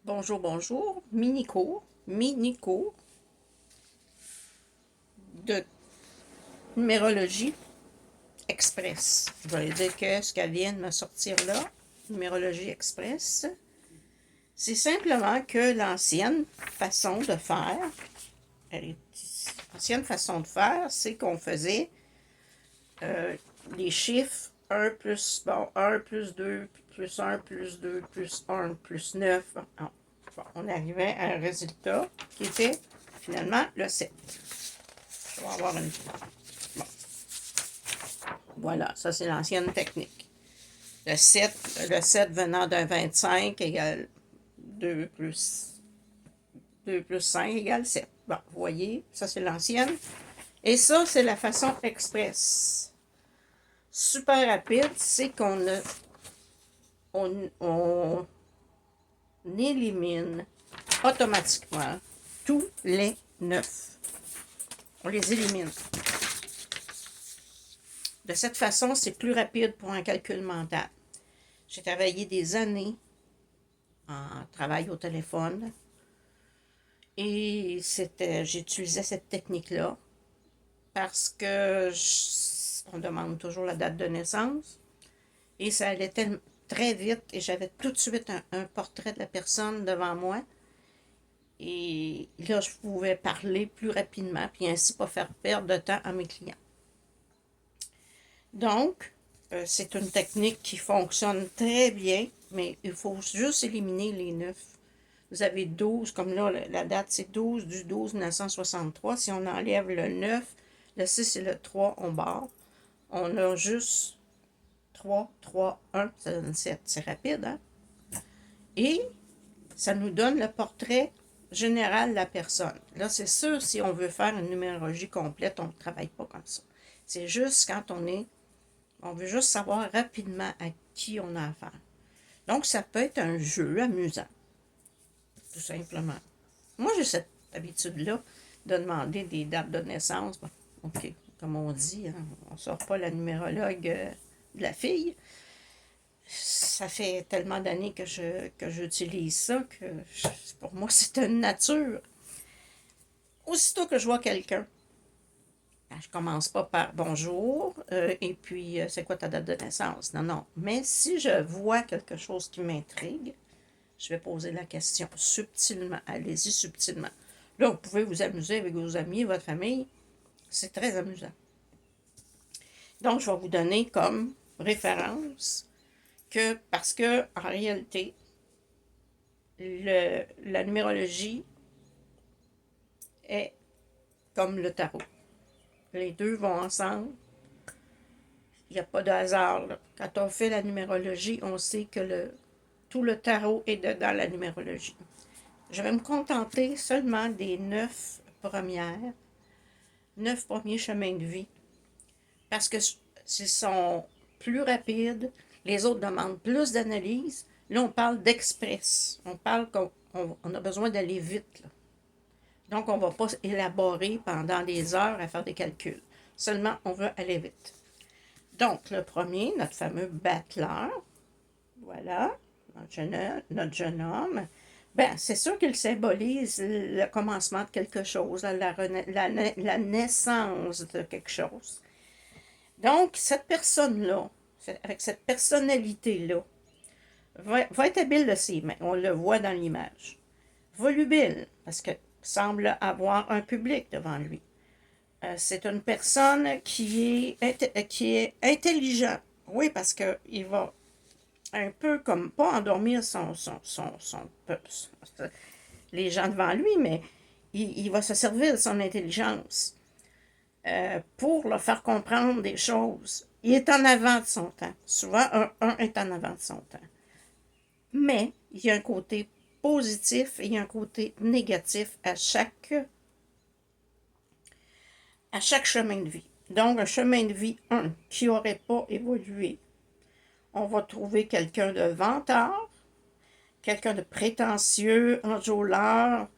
Bonjour, bonjour. Mini-cours de numérologie express. Je vais dire que ce qu'elle vient de me sortir là, numérologie express, c'est simplement que l'ancienne façon de faire, l'ancienne façon de faire, c'est qu'on faisait les chiffres 1 plus, bon, 1 plus 2 plus 1 plus 2 plus 1 plus 9. Bon, on arrivait à un résultat qui était finalement le 7. Je vais avoir une... Bon, voilà, ça c'est l'ancienne technique. Le sept venant d'un 25 égale 2 plus 5 égale 7. Bon, vous voyez, ça c'est l'ancienne. Et ça, c'est la façon express. Super rapide, c'est on élimine automatiquement tous les 9. On les élimine. De cette façon, c'est plus rapide pour un calcul mental. J'ai travaillé des années en travail au téléphone et j'utilisais cette technique-là parce que on demande toujours la date de naissance et ça allait très vite et j'avais tout de suite un portrait de la personne devant moi et là je pouvais parler plus rapidement puis ainsi pas faire perdre de temps à mes clients. Donc, c'est une technique qui fonctionne très bien, mais il faut juste éliminer les 9. Vous avez 12, comme là, la date c'est 12 du 12 1963. Si on enlève le 9, le 6 et le 3, on barre. On a juste 3, 3, 1, ça donne 7. C'est rapide, hein? Et ça nous donne le portrait général de la personne. Là, c'est sûr, si on veut faire une numérologie complète, on ne travaille pas comme ça. C'est juste quand on veut juste savoir rapidement à qui on a affaire. Donc, ça peut être un jeu amusant, tout simplement. Moi, j'ai cette habitude-là de demander des dates de naissance. Bon, OK, comme on dit, hein, on ne sort pas la numérologue de la fille. Ça fait tellement d'années que j'utilise ça que pour moi, c'est une nature. Aussitôt que je vois quelqu'un, je commence pas par bonjour et puis c'est quoi ta date de naissance? Non, non. Mais si je vois quelque chose qui m'intrigue, je vais poser la question subtilement. Allez-y subtilement. Là, vous pouvez vous amuser avec vos amis, votre famille. C'est très amusant. Donc, je vais vous donner comme référence que, parce que, en réalité, la numérologie est comme le tarot. Les deux vont ensemble. Il n'y a pas de hasard, là. Quand on fait la numérologie, on sait que tout le tarot est dedans la numérologie. Je vais me contenter seulement des 9 premiers chemins de vie, parce que s'ils sont plus rapides, les autres demandent plus d'analyse. Là, on parle d'express. On parle qu'on a besoin d'aller vite, là. Donc, on ne va pas élaborer pendant des heures à faire des calculs. Seulement, on veut aller vite. Donc, le premier, notre fameux battleur, voilà, notre jeune homme, ben, c'est sûr qu'il symbolise le commencement de quelque chose, la naissance de quelque chose. Donc, cette personne-là, avec cette personnalité-là, va être habile de ses mains. On le voit dans l'image. Volubile, parce que semble avoir un public devant lui. C'est une personne qui est intelligent. Oui, parce qu'il va un peu comme pas endormir les gens devant lui, mais il va se servir de son intelligence pour leur faire comprendre des choses. Il est en avant de son temps. Souvent, un est en avant de son temps. Mais il y a un côté positif et il y a un côté négatif à chaque chemin de vie. Donc, un chemin de vie 1 qui n'aurait pas évolué, on va trouver quelqu'un de vantard, quelqu'un de prétentieux, enjôleur,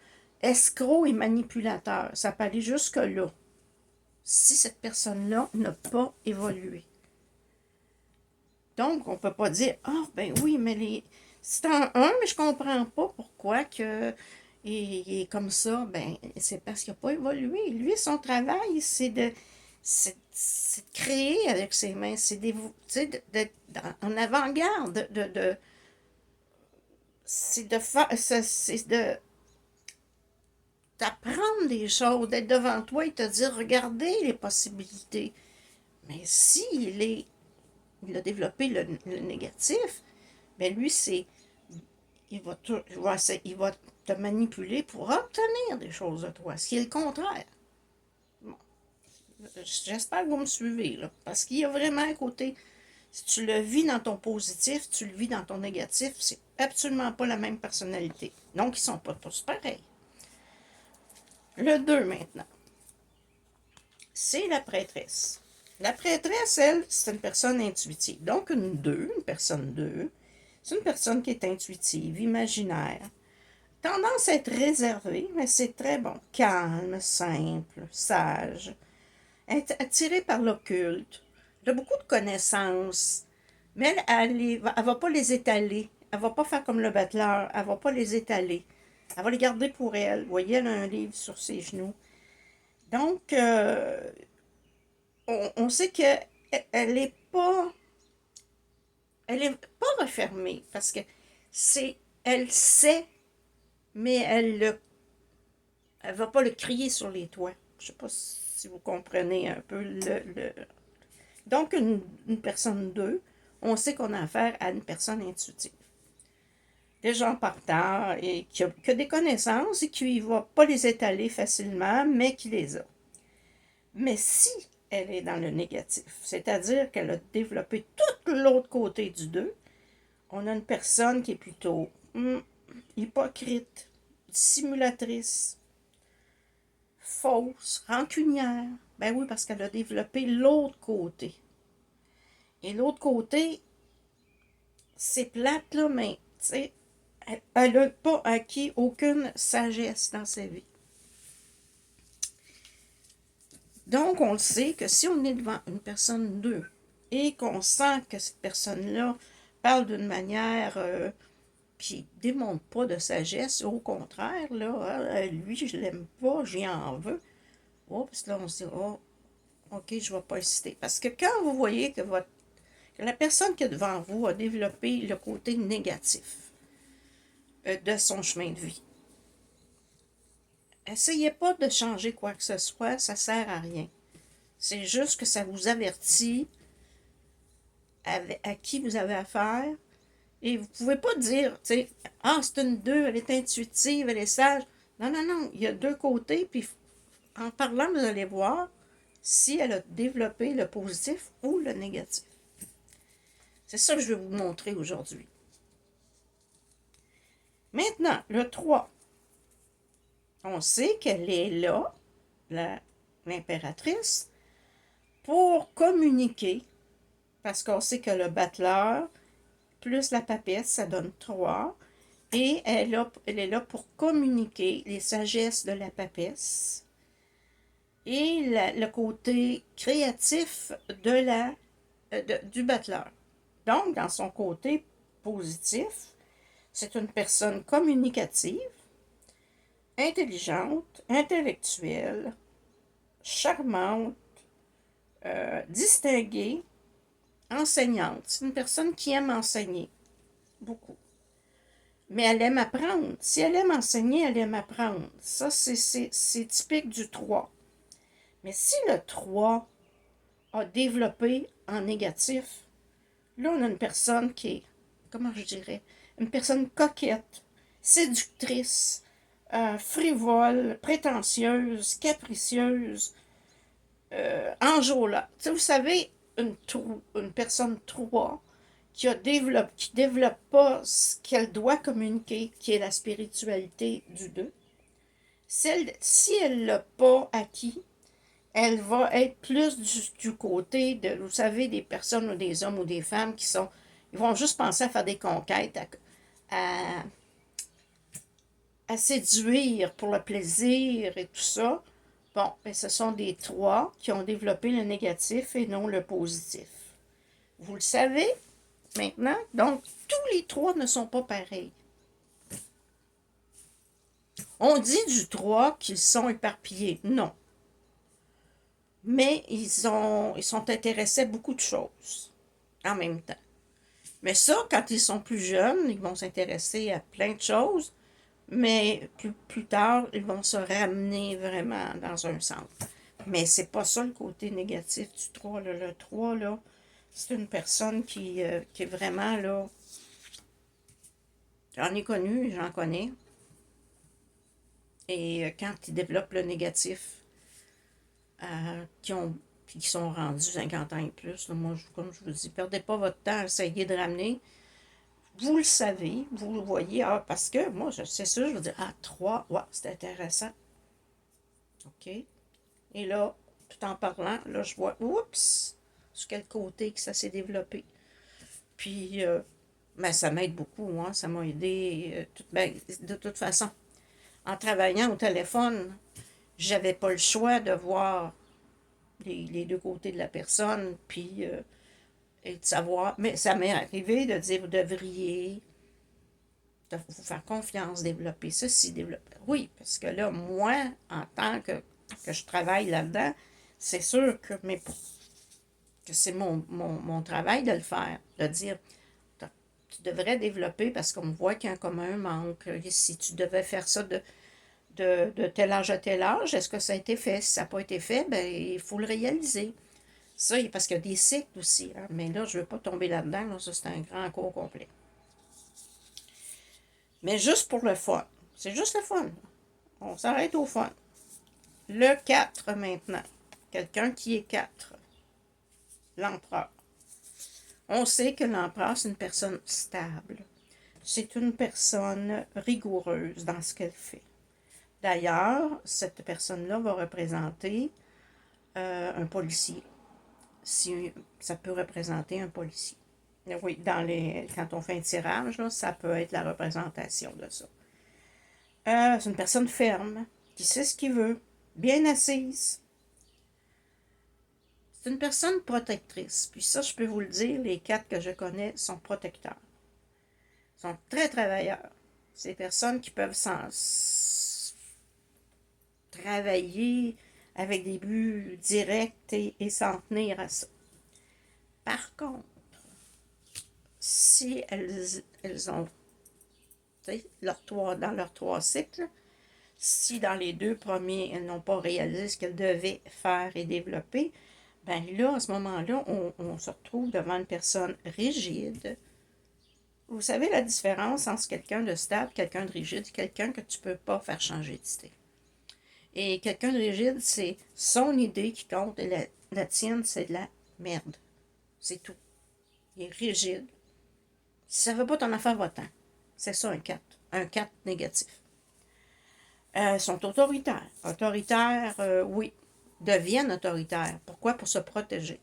escroc et manipulateur. Ça peut aller jusque-là, si cette personne-là n'a pas évolué. Donc, on ne peut pas dire « Ah, ben oui, mais c'est en 1, mais je ne comprends pas pourquoi. » pourquoi que il est comme ça? Ben, c'est parce qu'il n'a pas évolué. Lui, son travail, c'est de créer avec ses mains, c'est d'être en avant-garde, c'est de faire, c'est de d'apprendre des choses, d'être devant toi et te dire, regardez les possibilités. Mais si il a développé le négatif, ben lui, il va te manipuler pour obtenir des choses de toi, ce qui est le contraire. Bon, j'espère que vous me suivez, là, parce qu'il y a vraiment un côté, si tu le vis dans ton positif, tu le vis dans ton négatif, c'est absolument pas la même personnalité. Donc, ils sont pas tous pareils. Le 2 maintenant, c'est la prêtresse. La prêtresse, elle, c'est une personne intuitive. Donc, une personne 2, c'est une personne qui est intuitive, imaginaire. Tendance à être réservée, mais c'est très bon. Calme, simple, sage. Attirée par l'occulte. Elle a beaucoup de connaissances, mais elle va pas les étaler. Elle va pas faire comme le battleur. Elle va pas les étaler. Elle va les garder pour elle. Vous voyez, elle a un livre sur ses genoux. Donc, on sait qu'elle est pas, elle est pas refermée parce que elle sait, mais elle va pas le crier sur les toits. Je sais pas si vous comprenez un peu Donc, une personne 2, on sait qu'on a affaire à une personne intuitive. Déjà en partant et qui a des connaissances et qui ne va pas les étaler facilement, mais qui les a. Mais si elle est dans le négatif, c'est-à-dire qu'elle a développé tout l'autre côté du 2, on a une personne qui est plutôt hypocrite, dissimulatrice, fausse, rancunière. Ben oui, parce qu'elle a développé l'autre côté. Et l'autre côté, c'est plate, là, mais elle n'a pas acquis aucune sagesse dans sa vie. Donc, on le sait que si on est devant une personne 2 et qu'on sent que cette personne-là parle d'une manière qui ne démontre pas de sagesse, au contraire, là, lui, je l'aime pas, j'y en veux. Oh, parce que là, on se dit, oh, ok, je ne vais pas le citer. Parce que quand vous voyez que la personne qui est devant vous a développé le côté négatif de son chemin de vie, essayez pas de changer quoi que ce soit, ça sert à rien. C'est juste que ça vous avertit à qui vous avez affaire. Et vous pouvez pas dire, tu sais, ah, c'est une 2, elle est intuitive, elle est sage. Non, non, non, il y a deux côtés, puis en parlant, vous allez voir si elle a développé le positif ou le négatif. C'est ça que je vais vous montrer aujourd'hui. Maintenant, le 3. On sait qu'elle est là, l'impératrice, pour communiquer, parce qu'on sait que le battleur plus la papesse, ça donne 3. Et elle est là pour communiquer les sagesses de la papesse et le côté créatif du battleur. Donc, dans son côté positif, c'est une personne communicative, intelligente, intellectuelle, charmante, distinguée, enseignante. C'est une personne qui aime enseigner beaucoup. Mais elle aime apprendre. Si elle aime enseigner, elle aime apprendre. Ça, c'est typique du 3. Mais si le 3 a développé en négatif, là, on a une personne qui est, comment je dirais, une personne coquette, séductrice, frivole, prétentieuse, capricieuse, enjôlante. Vous savez, une personne 3 qui développe pas ce qu'elle doit communiquer, qui est la spiritualité du 2. Si elle ne l'a pas acquis, elle va être plus du côté de, vous savez, des personnes ou des hommes ou des femmes ils vont juste penser à faire des conquêtes, à séduire pour le plaisir et tout ça. Bon, ben, ce sont des 3 qui ont développé le négatif et non le positif. Vous le savez maintenant? Donc, tous les 3 ne sont pas pareils. On dit du 3 qu'ils sont éparpillés. Non. Mais ils sont intéressés à beaucoup de choses en même temps. Mais ça, quand ils sont plus jeunes, ils vont s'intéresser à plein de choses, mais plus tard, ils vont se ramener vraiment dans un centre. Mais c'est pas ça le côté négatif du 3. Là. Le 3, là, c'est une personne qui est vraiment, là, j'en ai connu, j'en connais, et quand ils développent le négatif, qui sont rendus 50 ans et plus, là, moi, comme je vous dis, perdez pas votre temps à essayer de ramener. Vous le savez, vous le voyez, parce que moi, c'est sûr, je veux dire, 3, ouais, c'est intéressant. OK. Et là, tout en parlant, là, je vois, oups, sur quel côté que ça s'est développé. Puis, ben, ça m'aide beaucoup, hein, ça m'a aidé. Ben, de toute façon, en travaillant au téléphone, j'avais pas le choix de voir les deux côtés de la personne, puis et de savoir. Mais ça m'est arrivé de dire, vous devriez vous faire confiance, développer ceci, développer. Oui, parce que là, moi, en tant que je travaille là-dedans, c'est sûr que c'est mon travail de le faire, de dire, tu devrais développer parce qu'on voit qu'il y a comme un manque. Si tu devais faire ça de tel âge à tel âge, est-ce que ça a été fait? Si ça n'a pas été fait, ben il faut le réaliser. Ça, parce qu'il y a des cycles aussi, hein, mais là, je ne veux pas tomber là-dedans, là, ça c'est un grand cours complet. Mais juste pour le fun. C'est juste le fun. On s'arrête au fun. Le 4 maintenant. Quelqu'un qui est 4. L'empereur. On sait que l'empereur, c'est une personne stable. C'est une personne rigoureuse dans ce qu'elle fait. D'ailleurs, cette personne-là va représenter un policier. Si, ça peut représenter un policier. Oui, quand on fait un tirage, là, ça peut être la représentation de ça. C'est une personne ferme, qui sait ce qu'il veut, bien assise. C'est une personne protectrice. Puis ça, je peux vous le dire, les 4 que je connais sont protecteurs. Ils sont très travailleurs. C'est des personnes qui peuvent travailler avec des buts directs et s'en tenir à ça. Par contre, si elles ont dans leurs 3 cycles, si dans les 2 premiers, elles n'ont pas réalisé ce qu'elles devaient faire et développer, ben là, à ce moment-là, on se retrouve devant une personne rigide. Vous savez la différence entre quelqu'un de stable, quelqu'un de rigide, quelqu'un que tu ne peux pas faire changer d'idée. Et quelqu'un de rigide, c'est son idée qui compte, et la tienne, c'est de la merde. C'est tout. Il est rigide. Si ça ne veut pas ton affaire, va-t'en. C'est ça un 4. Un 4 négatif. Sont autoritaires. Autoritaires, oui. Deviennent autoritaires. Pourquoi? Pour se protéger.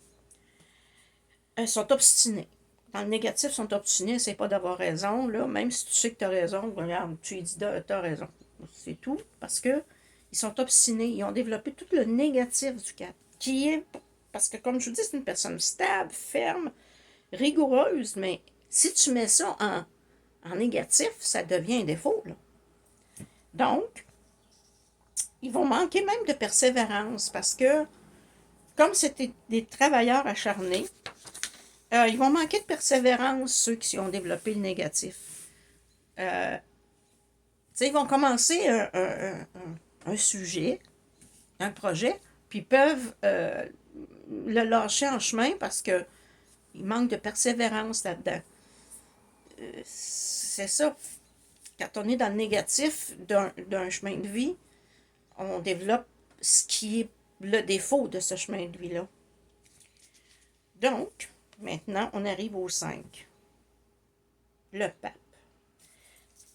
Sont obstinés. Dans le négatif, sont obstinés, c'est pas d'avoir raison. Là, même si tu sais que tu as raison, regarde, tu lui dis tu as raison. C'est tout. Parce que ils sont obstinés. Ils ont développé tout le négatif du 4. Qui est. Parce que, comme je vous dis, c'est une personne stable, ferme, rigoureuse. Mais si tu mets ça en négatif, ça devient un défaut. Là. Donc, ils vont manquer même de persévérance parce que, comme c'était des travailleurs acharnés, ils vont manquer de persévérance, ceux qui ont développé le négatif. Ils vont commencer un sujet, un projet, puis ils peuvent le lâcher en chemin parce qu'il manque de persévérance là-dedans. C'est ça. Quand on est dans le négatif d'un chemin de vie, on développe ce qui est le défaut de ce chemin de vie-là. Donc, maintenant, on arrive au 5. Le pape.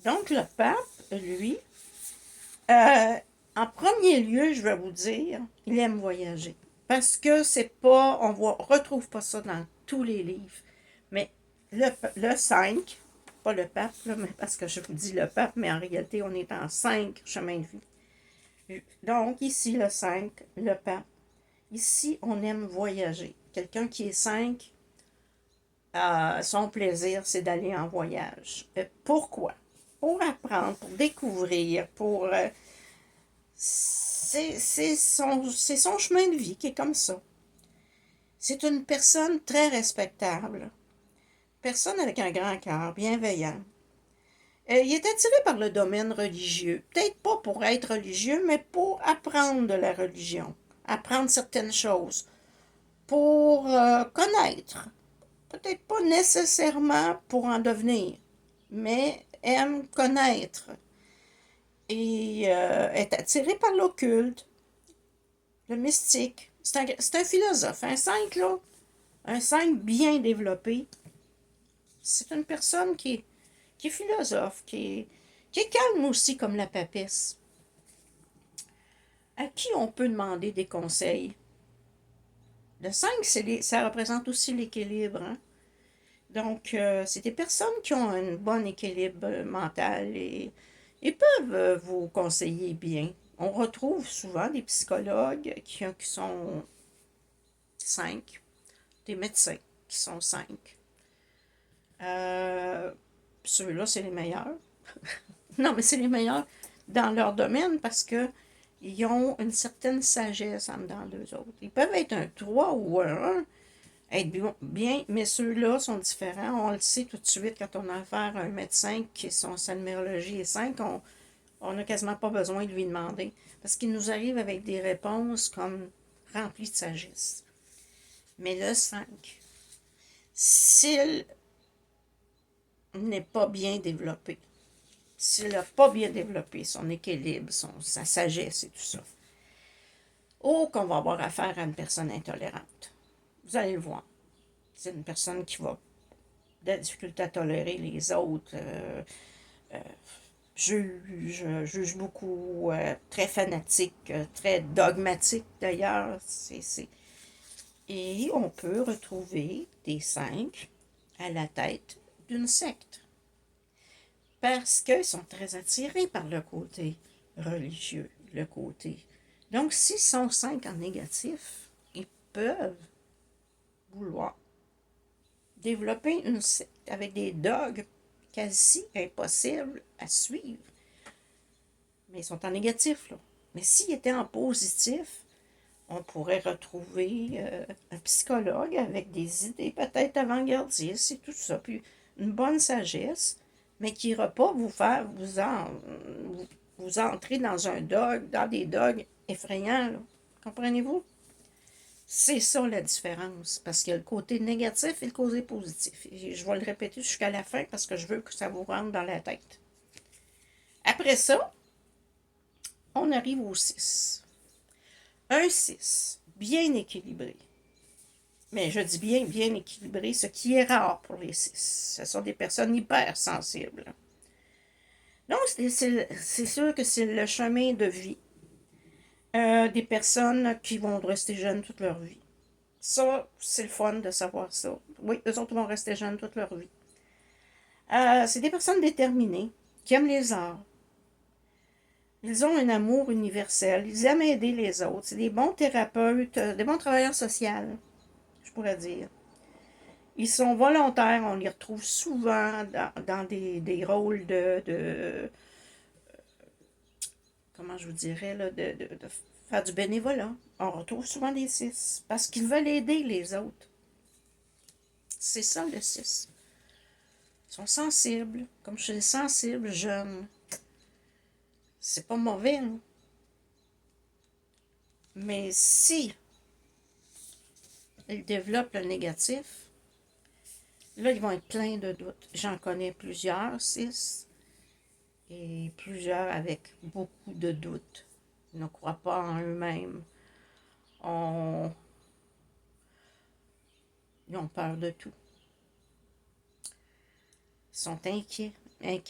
Donc, le pape, lui, en premier lieu, je vais vous dire, il aime voyager. Parce que c'est pas, on ne retrouve pas ça dans tous les livres. Mais le 5, pas le pape, là, mais parce que je vous dis le pape, mais en réalité, on est en 5 chemins de vie. Donc, ici, le 5, le pape. Ici, on aime voyager. Quelqu'un qui est 5, son plaisir, c'est d'aller en voyage. Pourquoi? pour apprendre, pour découvrir, pour... c'est son chemin de vie qui est comme ça. C'est une personne très respectable. Personne avec un grand cœur, bienveillant. Il est attiré par le domaine religieux. Peut-être pas pour être religieux, mais pour apprendre de la religion. Apprendre certaines choses. Pour connaître. Peut-être pas nécessairement pour en devenir, mais aime connaître. Et est attiré par l'occulte, le mystique. C'est un philosophe. Un 5, là. Un 5 bien développé. C'est une personne qui est philosophe, qui est calme aussi comme la papesse. À qui on peut demander des conseils? Le 5, ça représente aussi l'équilibre. Hein? Donc, c'est des personnes qui ont un bon équilibre mental et peuvent vous conseiller bien. On retrouve souvent des psychologues qui sont 5, des médecins qui sont 5. Ceux-là, c'est les meilleurs. Non, mais c'est les meilleurs dans leur domaine parce que ils ont une certaine sagesse en dedans d'eux autres. Ils peuvent être un 3 ou un 1, être bien, mais ceux-là sont différents. On le sait tout de suite quand on a affaire à un médecin qui sa numérologie est 5, on n'a quasiment pas besoin de lui demander parce qu'il nous arrive avec des réponses comme remplies de sagesse. Mais le 5, s'il n'est pas bien développé, s'il n'a pas bien développé son équilibre, sa sagesse et tout ça, oh, qu'on va avoir affaire à une personne intolérante. Vous allez le voir. C'est une personne qui va de la difficulté à tolérer les autres, juge beaucoup, très fanatique, très dogmatique d'ailleurs. Et on peut retrouver des 5 à la tête d'une secte. Parce qu'ils sont très attirés par le côté religieux, le côté. Donc, s'ils sont 5 en négatif, ils peuvent vouloir développer une secte avec des dogmes quasi impossibles à suivre. Mais ils sont en négatif, là. Mais s'ils étaient en positif, on pourrait retrouver un psychologue avec des idées peut-être avant-gardistes et tout ça, puis une bonne sagesse, mais qui n'ira pas vous faire vous entrer dans des dogmes effrayants, là. Comprenez-vous? C'est ça la différence, parce qu'il y a le côté négatif et le côté positif. Et je vais le répéter jusqu'à la fin parce que je veux que ça vous rentre dans la tête. Après ça, on arrive au 6. Un 6, bien équilibré. Mais je dis bien équilibré, ce qui est rare pour les 6. Ce sont des personnes hypersensibles. Donc, c'est sûr que c'est le chemin de vie des personnes qui vont rester jeunes toute leur vie. Ça, c'est le fun de savoir ça. Oui, eux autres vont rester jeunes toute leur vie. C'est des personnes déterminées, qui aiment les arts. Ils ont un amour universel. Ils aiment aider les autres. C'est des bons thérapeutes, des bons travailleurs sociaux, je pourrais dire. Ils sont volontaires. On les retrouve souvent dans des rôles comment je vous dirais, là, de faire du bénévolat. On retrouve souvent des 6 parce qu'ils veulent aider les autres. C'est ça le 6. Ils sont sensibles, comme je suis sensible, jeune. C'est pas mauvais, hein? Mais si ils développent le négatif, là, ils vont être pleins de doutes. J'en connais plusieurs, 6, et plusieurs avec beaucoup de doutes. Ils ne croient pas en eux-mêmes. Ils ont peur de tout. Ils sont inquiets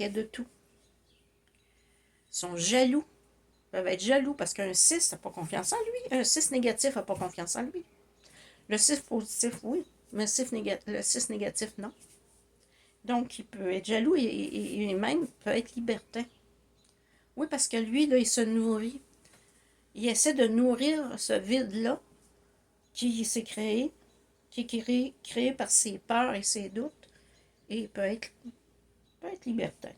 de tout. Ils sont jaloux. Ils peuvent être jaloux parce qu'un 6 n'a pas confiance en lui. Un 6 négatif n'a pas confiance en lui. Le 6 positif, oui, mais le 6 négatif, non. Donc, il peut être jaloux et même peut être libertin. Oui, parce que lui, là, il se nourrit. Il essaie de nourrir ce vide-là qui s'est créé, qui est créé par ses peurs et ses doutes, et il peut être libertin.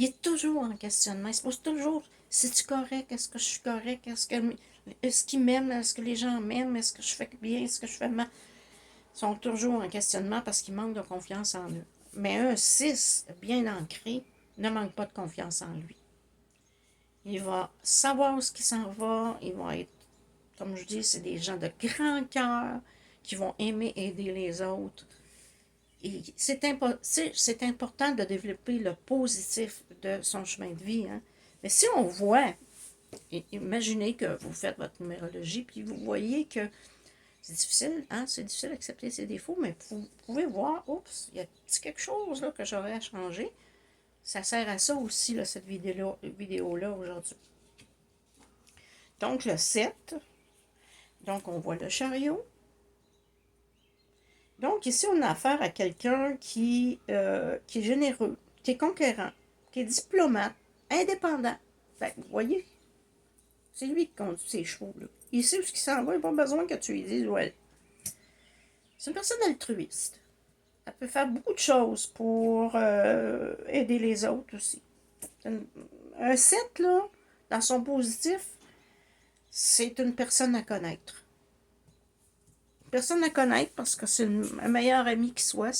Il est toujours en questionnement. Il se pose toujours, c'est-tu correct? Est-ce que je suis correct? Est-ce qu'ils m'aiment? Est-ce que les gens m'aiment? Est-ce que je fais bien? Est-ce que je fais mal? Ils sont toujours en questionnement parce qu'ils manquent de confiance en eux. Mais un 6 bien ancré ne manque pas de confiance en lui. Il va savoir où ce qui s'en va. Il va être, comme je dis, c'est des gens de grand cœur qui vont aimer aider les autres. Et c'est important de développer le positif de son chemin de vie. Hein. Mais si on voit, imaginez que vous faites votre numérologie, puis vous voyez que c'est difficile, hein, c'est difficile d'accepter ses défauts, mais vous pouvez voir, oups, il y a quelque chose là, que j'aurais à changer. Ça sert à ça aussi, là, cette vidéo-là aujourd'hui. Donc, le 7. Donc, on voit le chariot. Donc, ici, on a affaire à quelqu'un qui est généreux, qui est conquérant, qui est diplomate, indépendant. Fait vous voyez, c'est lui qui conduit ses chevaux. Là. Il sait où il s'en va, il n'a pas besoin que tu lui dises où aller. C'est une personne altruiste. Elle peut faire beaucoup de choses pour aider les autres aussi. Un 7, là, dans son positif, c'est une personne à connaître. Une personne à connaître parce que c'est un meilleur ami qui soit.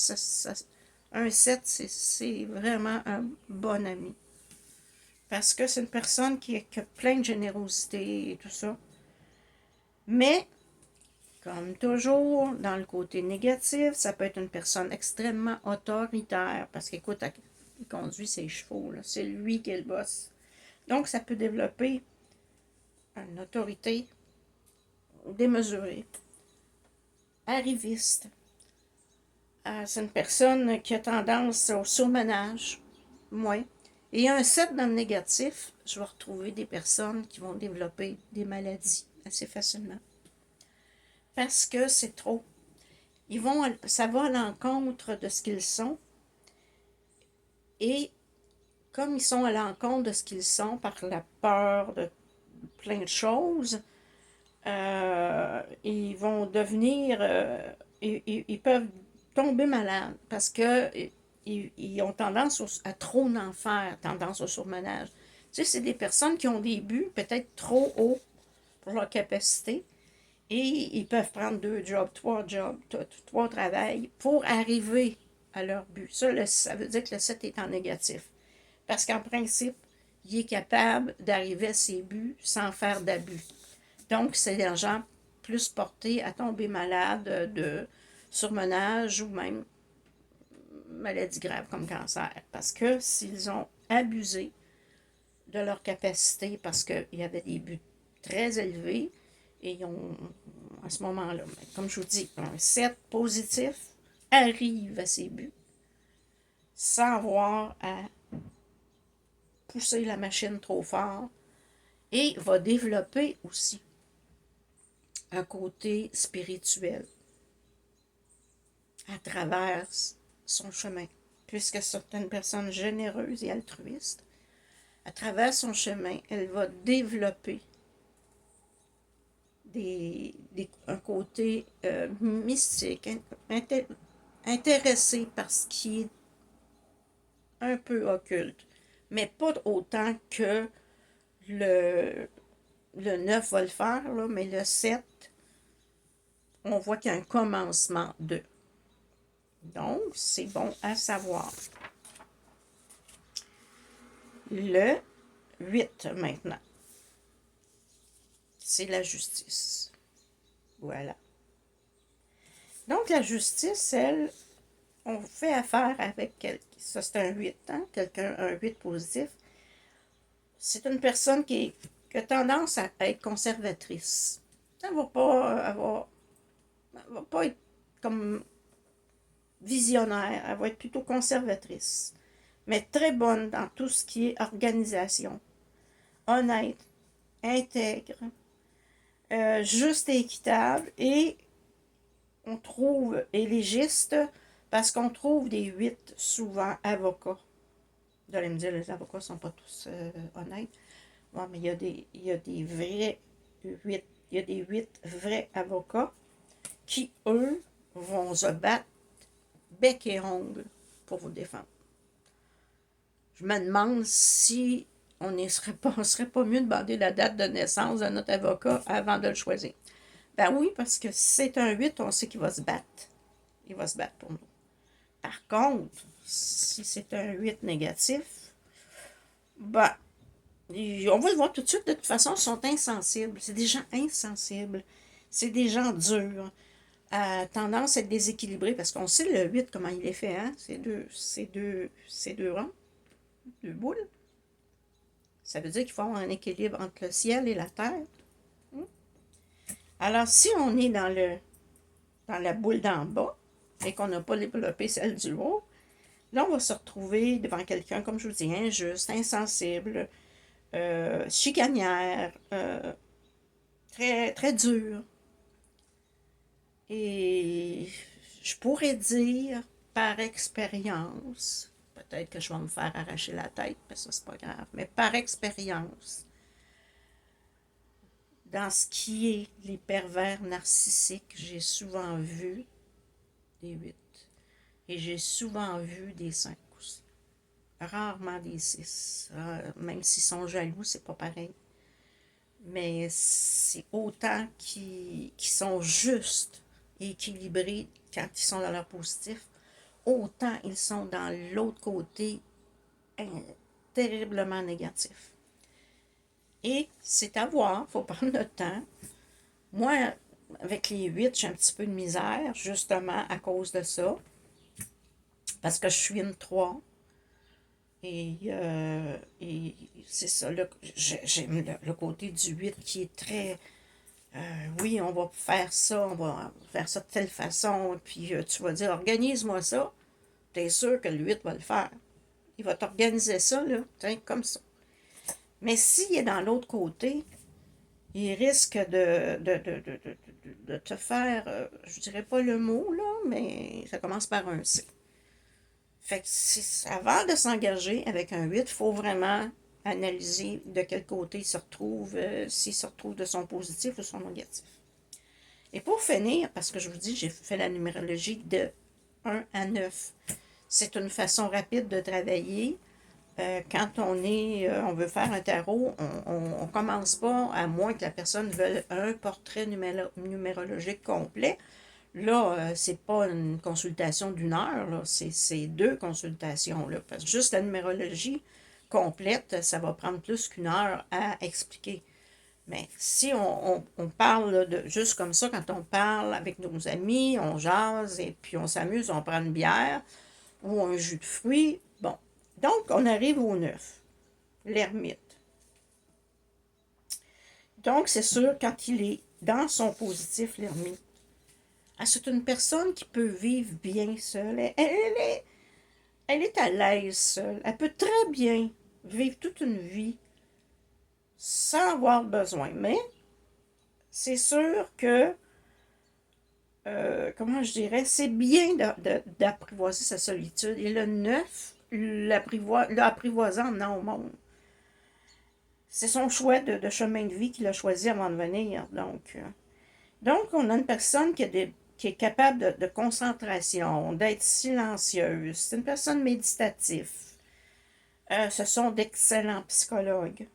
Un 7, c'est vraiment un bon ami. Parce que c'est une personne qui a plein de générosité et tout ça. Mais, comme toujours, dans le côté négatif, ça peut être une personne extrêmement autoritaire. Parce qu'écoute, il conduit ses chevaux. C'est lui qui est le boss. Donc, ça peut développer une autorité démesurée, arriviste. C'est une personne qui a tendance au surmenage. Oui. Et un 7 dans le négatif, je vais retrouver des personnes qui vont développer des maladies assez facilement. Parce que c'est trop. Ça va à l'encontre de ce qu'ils sont. Et comme ils sont à l'encontre de ce qu'ils sont par la peur de plein de choses, ils vont devenir, ils peuvent tomber malades parce que ils ont tendance à trop en faire, tendance au surmenage. Tu sais, c'est des personnes qui ont des buts peut-être trop hauts pour leur capacité et ils peuvent prendre 2 jobs, 3 jobs, 3 travails pour arriver à leur but. Ça veut dire que le 7 est en négatif. Parce qu'en principe, il est capable d'arriver à ses buts sans faire d'abus. Donc, c'est des gens plus portés à tomber malade de surmenage ou même maladie grave comme cancer. Parce que s'ils ont abusé de leur capacité, parce qu'il y avait des buts très élevés, et ils ont, à ce moment-là, comme je vous dis, un 7 positif arrive à ses buts sans avoir à pousser la machine trop fort et va développer aussi un côté spirituel à travers son chemin, puisque c'est une personne généreuse et altruiste. À travers son chemin, elle va développer un côté mystique, intéressé par ce qui est un peu occulte, mais pas autant que le, le 9 va le faire, là, mais le 7, on voit qu'il y a un commencement de. Donc, c'est bon à savoir. Le 8 maintenant. C'est la justice. Voilà. Donc, la justice, elle, on fait affaire avec quelqu'un. Ça, c'est un 8, hein? Quelqu'un, un 8 positif. C'est une personne qui a tendance à être conservatrice. Elle ne va pas elle va pas être comme visionnaire. Elle va être plutôt conservatrice. Mais très bonne dans tout ce qui est organisation. Honnête, intègre, juste et équitable. Et on trouve élégiste parce qu'on trouve des 8 souvent avocats. Vous allez me dire, les avocats ne sont pas tous honnêtes. Ouais, mais il y a des vrais 8. Il y a des 8 vrais avocats qui, eux, vont se battre bec et ongle pour vous défendre. Je me demande si on serait pas mieux de demander la date de naissance de notre avocat avant de le choisir. Ben oui, parce que si c'est un 8, on sait qu'il va se battre. Il va se battre pour nous. Par contre, si c'est un 8 négatif, ben, on va le voir tout de suite, de toute façon, ils sont insensibles. C'est des gens insensibles. C'est des gens durs. Tendance à être déséquilibrés, parce qu'on sait le 8 comment il est fait, hein? C'est deux ronds, deux boules. Ça veut dire qu'il faut avoir un équilibre entre le ciel et la terre. Alors, si on est dans la boule d'en bas et qu'on n'a pas développé celle du haut, là, on va se retrouver devant quelqu'un, comme je vous dis, injuste, insensible, chicanière, très, très dur. Et je pourrais dire, par expérience, peut-être que je vais me faire arracher la tête, mais ça, c'est pas grave, mais par expérience, dans ce qui est les pervers narcissiques, j'ai souvent vu des 8 et j'ai souvent vu des 5 aussi. Rarement des 6. Même s'ils sont jaloux, c'est pas pareil. Mais c'est autant qui sont justes et équilibrés quand ils sont dans leur positif, autant ils sont dans l'autre côté hein, terriblement négatif. Et c'est à voir, il faut prendre le temps. Moi, avec les 8, j'ai un petit peu de misère, justement à cause de ça, parce que je suis une 3. Et c'est ça, j'aime le côté du 8 qui est très, oui, on va faire ça de telle façon, puis tu vas dire, organise-moi ça, t'es sûr que le 8 va le faire. Il va t'organiser ça, là, tiens, comme ça. Mais s'il est dans l'autre côté, il risque de te faire, je dirais pas le mot, là, mais ça commence par un C. Fait que avant de s'engager avec un 8, il faut vraiment analyser de quel côté il se retrouve, s'il se retrouve de son positif ou son négatif. Et pour finir, parce que je vous dis, j'ai fait la numérologie de 1 à 9. C'est une façon rapide de travailler. Quand on veut faire un tarot, on commence pas, à moins que la personne veuille un portrait numérologique complet. Là, c'est pas une consultation d'une heure, là, c'est deux consultations, là, parce que juste la numérologie complète, ça va prendre plus qu'une heure à expliquer. Mais si on parle là, de juste comme ça, quand on parle avec nos amis, on jase et puis on s'amuse, on prend une bière ou un jus de fruits, bon. Donc, on arrive au 9, l'ermite. Donc, c'est sûr, quand il est dans son positif, l'ermite, c'est une personne qui peut vivre bien seule. Elle est à l'aise seule. Elle peut très bien vivre toute une vie sans avoir besoin. Mais c'est sûr que, comment je dirais, c'est bien d'apprivoiser sa solitude. Et le 9 l'a apprivoisé en emmenant au monde. C'est son choix de chemin de vie qu'il a choisi avant de venir. Donc on a une personne qui est capable de concentration, d'être silencieuse. C'est une personne méditative. Ce sont d'excellents psychologues.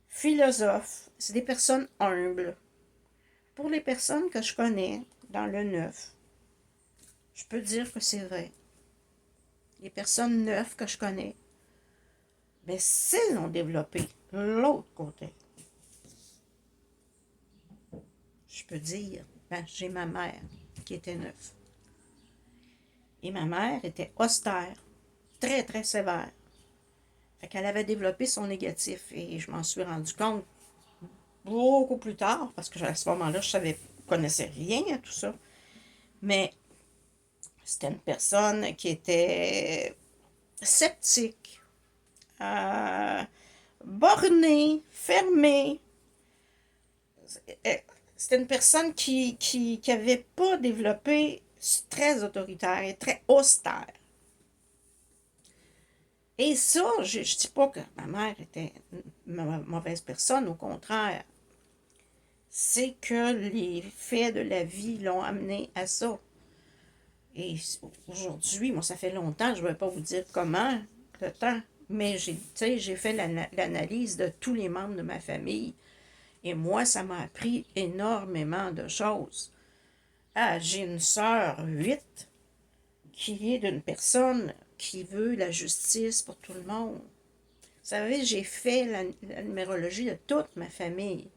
Philosophes. C'est des personnes humbles. Pour les personnes que je connais dans le 9, je peux dire que c'est vrai. Les personnes 9 que je connais, mais s'ils ont développé l'autre côté, je peux dire, ben, j'ai ma mère qui était 9. Et ma mère était austère, très, très sévère. Fait qu'elle avait développé son négatif et je m'en suis rendu compte beaucoup plus tard, parce que à ce moment-là, je connaissais rien à tout ça. Mais c'était une personne qui était sceptique, euh, bornée, fermée. C'était une personne qui avait pas développé très autoritaire et très austère. Et ça, je ne dis pas que ma mère était une mauvaise personne, au contraire. C'est que les faits de la vie l'ont amené à ça. Et aujourd'hui, moi, ça fait longtemps, je ne vais pas vous dire comment de temps, mais j'ai fait l'analyse de tous les membres de ma famille. Et moi, ça m'a appris énormément de choses. Ah, j'ai une sœur 8 qui est d'une personne qui veut la justice pour tout le monde. Vous savez, j'ai fait la numérologie de toute ma famille.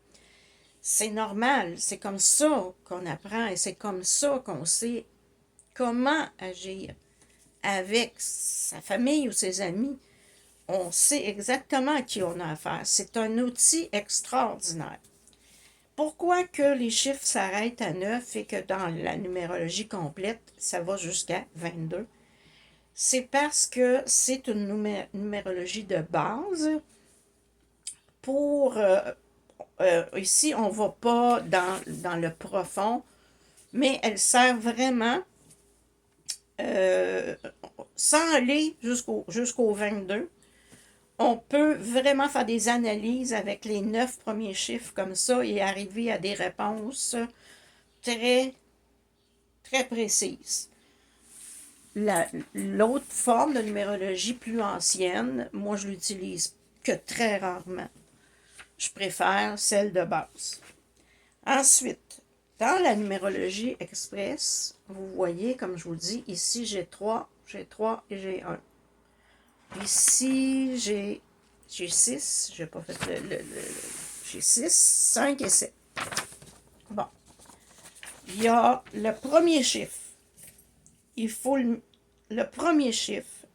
C'est normal, c'est comme ça qu'on apprend et c'est comme ça qu'on sait comment agir avec sa famille ou ses amis. On sait exactement à qui on a affaire. C'est un outil extraordinaire. Pourquoi que les chiffres s'arrêtent à 9 et que dans la numérologie complète, ça va jusqu'à 22? C'est parce que c'est une numérologie de base. Ici, on ne va pas dans le profond, mais elle sert vraiment sans aller jusqu'au 22. On peut vraiment faire des analyses avec les 9 premiers chiffres comme ça et arriver à des réponses très, très précises. L'autre forme de numérologie plus ancienne, moi je l'utilise que très rarement. Je préfère celle de base. Ensuite, dans la numérologie express, vous voyez, comme je vous dis, ici j'ai 3 et j'ai 1. Ici, j'ai 6, j'ai pas fait j'ai 6, 5 et 7. Bon. Il y a le premier chiffre. Il faut le premier chiffre,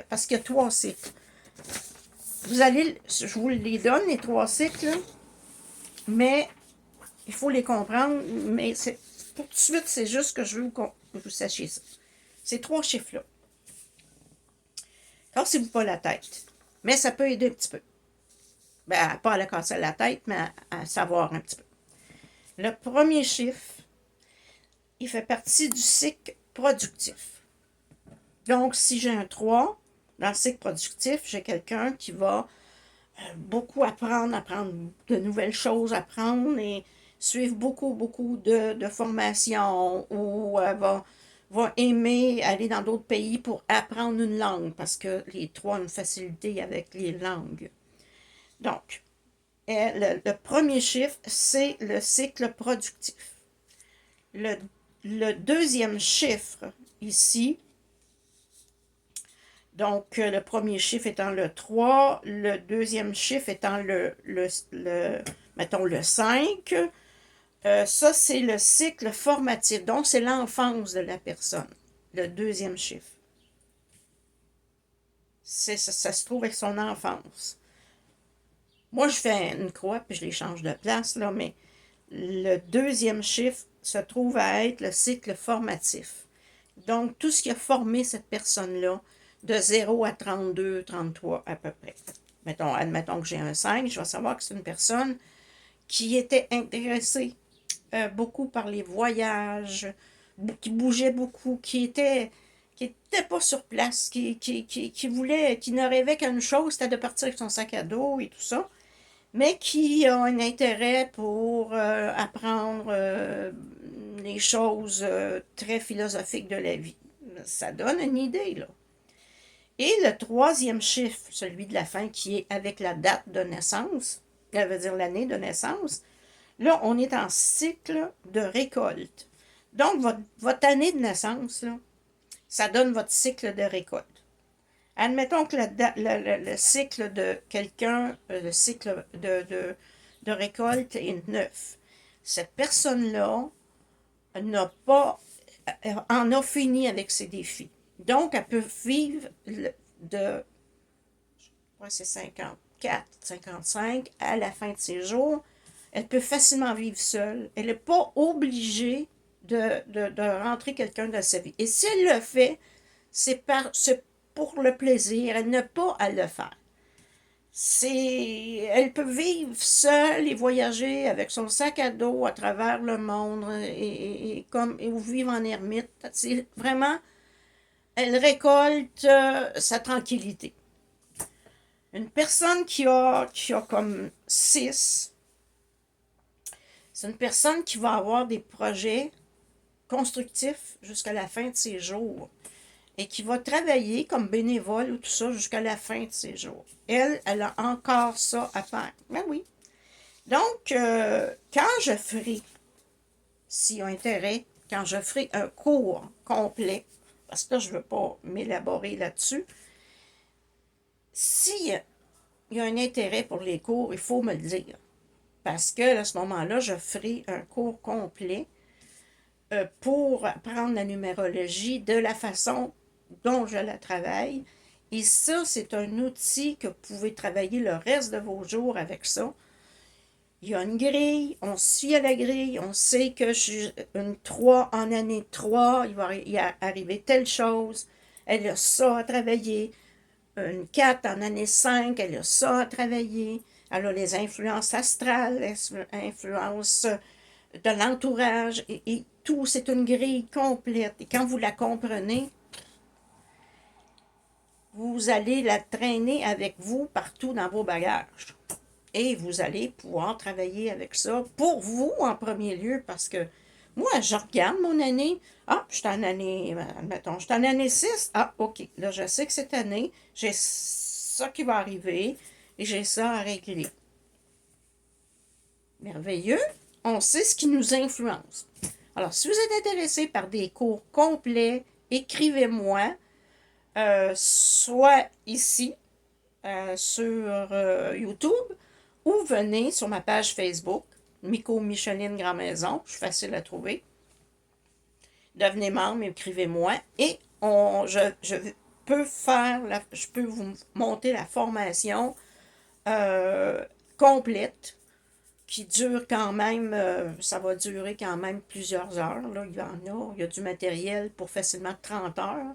parce qu'il y a 3 cycles. Je vous les donne, les 3 cycles, mais il faut les comprendre, mais pour tout de suite, c'est juste que je veux que vous sachiez ça. Ces 3 chiffres-là. Cassez-vous pas la tête. Mais ça peut aider un petit peu. Ben, pas à la casser la tête, mais à savoir un petit peu. Le premier chiffre, il fait partie du cycle productif. Donc, si j'ai un 3, dans le cycle productif, j'ai quelqu'un qui va beaucoup apprendre de nouvelles choses, apprendre et suivre beaucoup de formations ou va aimer aller dans d'autres pays pour apprendre une langue parce que les 3 ont une facilité avec les langues. Donc, le premier chiffre, c'est le cycle productif. Le deuxième chiffre, ici, donc le premier chiffre étant le 3, le deuxième chiffre étant mettons le 5, ça, c'est le cycle formatif. Donc, c'est l'enfance de la personne, le deuxième chiffre. Ça se trouve avec son enfance. Moi, je fais une croix, puis je les change de place, là, mais le deuxième chiffre se trouve à être le cycle formatif. Donc, tout ce qui a formé cette personne-là, de 0 à 32, 33 à peu près. Admettons que j'ai un 5, je vais savoir que c'est une personne qui était intéressée beaucoup par les voyages, qui bougeait beaucoup, qui était pas sur place, qui ne rêvait qu'une chose, c'était de partir avec son sac à dos et tout ça, mais qui a un intérêt pour apprendre les choses très philosophiques de la vie. Ça donne une idée, là. Et le troisième chiffre, celui de la fin, qui est avec la date de naissance, ça veut dire l'année de naissance, là, on est en cycle de récolte. Donc, votre année de naissance, là, ça donne votre cycle de récolte. Admettons que le cycle de quelqu'un, le cycle de récolte est 9. Cette personne-là en a fini avec ses défis. Donc, elle peut vivre c'est 54, 55, à la fin de ses jours. Elle peut facilement vivre seule. Elle n'est pas obligée de rentrer quelqu'un dans sa vie. Et si elle le fait, c'est pour le plaisir. Elle n'a pas à le faire. Elle peut vivre seule et voyager avec son sac à dos à travers le monde ou vivre en ermite. C'est vraiment, elle récolte sa tranquillité. Une personne qui a comme 6, c'est une personne qui va avoir des projets constructifs jusqu'à la fin de ses jours. et qui va travailler comme bénévole ou tout ça jusqu'à la fin de ses jours. Elle a encore ça à faire. Ben oui. Donc, quand je ferai, s'il y a intérêt, quand je ferai un cours complet, parce que là, je ne veux pas m'élaborer là-dessus, s'il y a un intérêt pour les cours, il faut me le dire. Parce que à ce moment-là, je ferai un cours complet pour apprendre la numérologie de la façon dont je la travaille. Et ça, c'est un outil que vous pouvez travailler le reste de vos jours avec ça. Il y a une grille, on se fie à la grille, on sait que je suis une 3 en année 3, il va y arriver telle chose, elle a ça à travailler. Une 4 en année 5, elle a ça à travailler. Elle a les influences astrales, les influences de l'entourage et tout, c'est une grille complète. Et quand vous la comprenez, vous allez la traîner avec vous partout dans vos bagages. Et vous allez pouvoir travailler avec ça pour vous en premier lieu parce que moi, je regarde mon année. Ah, je suis en année, admettons, je suis en année 6. Ah, OK. Là, je sais que cette année, j'ai ça qui va arriver et j'ai ça à régler. Merveilleux. On sait ce qui nous influence. Alors, si vous êtes intéressé par des cours complets, écrivez-moi, soit ici, sur YouTube, ou venez sur ma page Facebook, Miko Micheline Grand Maison, je suis facile à trouver. Devenez membre, écrivez-moi, et je peux je peux vous monter la formation euh, complète qui dure quand même, ça va durer quand même plusieurs heures. Là, il y a du matériel pour facilement 30 heures.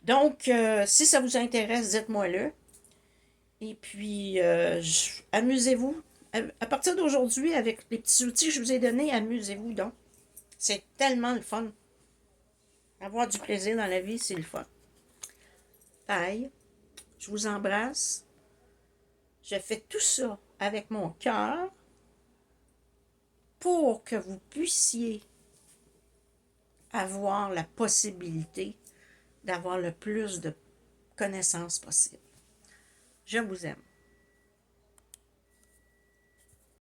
Donc, si ça vous intéresse, dites-moi-le. Et puis, amusez-vous. À partir d'aujourd'hui, avec les petits outils que je vous ai donnés, amusez-vous donc. C'est tellement le fun. Avoir du plaisir dans la vie, c'est le fun. Bye. Je vous embrasse. Je fais tout ça avec mon cœur pour que vous puissiez avoir la possibilité d'avoir le plus de connaissances possible. Je vous aime.